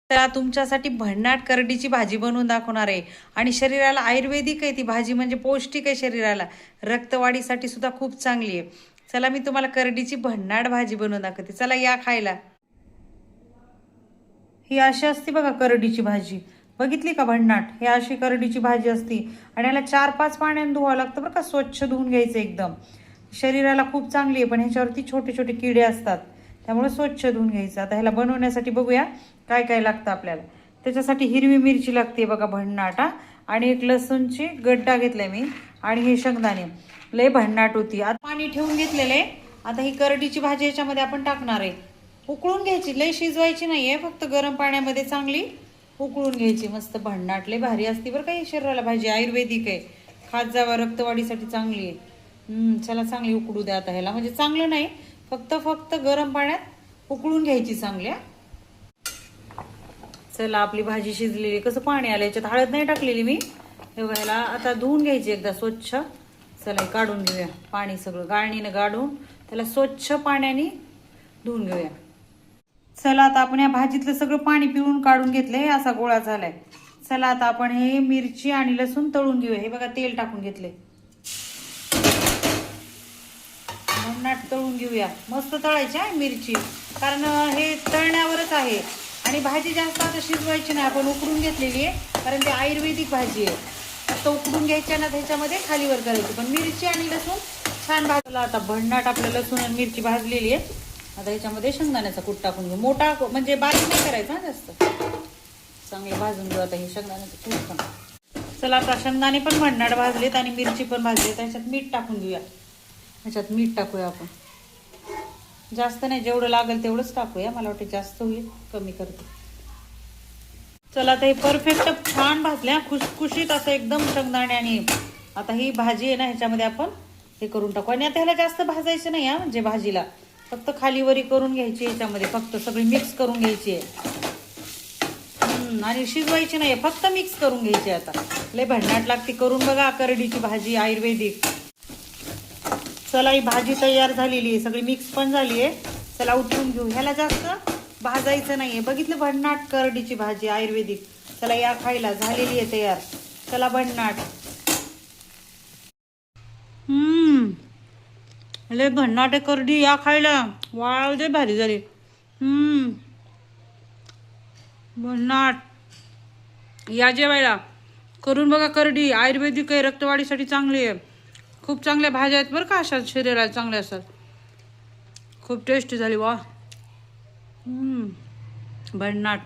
तर तुमच्यासाठी भन्नाट करडीची भाजी बनवून दाखवणार आहे आणि शरीराला आयुर्वेदिक आहे ती भाजी, म्हणजे पौष्टिक आहे शरीराला, रक्तवाढीसाठी सुद्धा खूप चांगली आहे. चला मी तुम्हाला करडीची भन्नाट भाजी बनवून दाखवते, चला या खायला. ही अशी असते बघा करडीची भाजी, बघितली का भन्नाट? ही अशी करडीची भाजी असती आणि याला 4-5 पाण्याने धुवावं लागतं बरं का, स्वच्छ धुवून घ्यायचं एकदम. शरीराला खूप चांगली आहे, पण ह्याच्यावरती छोटे छोटे किडे असतात, त्यामुळे स्वच्छ धुवून घ्यायचं. आता ह्याला बनवण्यासाठी बघूया काय काय लागतं आपल्याला. त्याच्यासाठी हिरवी मिरची लागते बघा भन्नाट, आणि एक लसूणची गड्डा घेतलाय मी, आणि हे शेंगदाणे. लय भन्नाट होती. आता पाणी ठेवून घेतलेलं आहे. आता ही करडीची भाजी याच्यामध्ये आपण टाकणार आहे. उकळून घ्यायची, लय शिजवायची नाहीये, फक्त गरम पाण्यामध्ये चांगली उकळून घ्यायची. मस्त भन्नाट लय भारी असते बरं का ही शरीराला भाजी, आयुर्वेदिक आहे, खात जावा, रक्तवाढीसाठी चांगली आहे. चला चांगली उकळू द्या आता ह्याला, म्हणजे चांगलं नाही, फक्त फक्त गरम पाण्यात उकळून घ्यायची चांगल्या. चला आपली भाजी शिजलेली, कसं पाणी आलं याच्यात, हळद नाही टाकलेली मी. हे बघायला आता धुवून घ्यायची एकदा स्वच्छ. चला हे काढून घेऊया पाणी, सगळं गाळणीनं गाळून त्याला स्वच्छ पाण्याने धुवून घेऊया. चला आता आपण या भाजीतलं सगळं पाणी पिळून काढून घेतलंय, असा गोळा झालाय. चला आता आपण हे मिरची आणि लसूण तळून घेऊया. हे बघा तेल टाकून घेतले, भन्नाट तळून घेऊया. मस्त तळायची आहे मिरची, कारण हे तळण्यावरच आहे. आणि भाजी जास्त आता शिजवायची नाही, आपण उकडून घेतलेली आहे, कारण ती आयुर्वेदिक भाजी आहे. आता उकडून घ्यायच्या ना त्याच्यामध्ये खालीवर करायची, पण मिरची आणि लसूण छान भाजला. आता भन्नाट आपलं लसूण आणि मिरची भाजलेली आहे. आता ह्याच्यामध्ये शेंगदाण्याचा कूट टाकून घेऊ, मोठा म्हणजे बारीक नाही करायचा ना जास्त, चांगलं भाजून घेऊ आता हे शेंगदाण्याचं कूट पण. चला आता शेंगदाणे पण भन्नाट भाजलेत आणि मिरची पण भाजलेत. ह्याच्यात मीठ टाकून घेऊया. ह्याच्यात मीठ टाकूया आपण, जास्त नाही, जेवढं लागेल तेवढंच टाकूया. मला वाटतं जास्त होईल, कमी करते. चला आता हे परफेक्ट छान भाजल्या, खुसखुशीत असं एकदम शेंगदाणे. आणि आता ही भाजी आहे ना, ह्याच्यामध्ये आपण हे करून टाकू. आणि आता ह्याला जास्त भाजायचं नाही, म्हणजे भाजीला फक्त खालीवरी करून घ्यायची, ह्याच्यामध्ये फक्त सगळी मिक्स करून घ्यायची आहे. आणि शिजवायची नाही, फक्त मिक्स करून घ्यायची. आता लय भन्नाट लागते, करून बघा करडीची भाजी आयुर्वेदिक. चला ही भाजी तयार झालेली आहे, सगळी मिक्स पण झाली आहे. चला उठवून घेऊ. ह्याला जास्त भाजायचं नाहीये, बघितलं, भन्नाट करडीची भाजी आयुर्वेदिक. चला या खायला, झालेली आहे तयार. चला भन्नाट. लय भन्नाट आहे करडी, या खायला. वाव दे भारी झाली. भन्नाट, या जेवायला. करून बघा करडी, आयुर्वेदिक आहे, रक्तवाढीसाठी चांगली आहे. खूप चांगल्या भाज्या आहेत बरं का, अशा शरीराला चांगल्या असतात. खूप टेस्टी झाली वा. भन्नाट.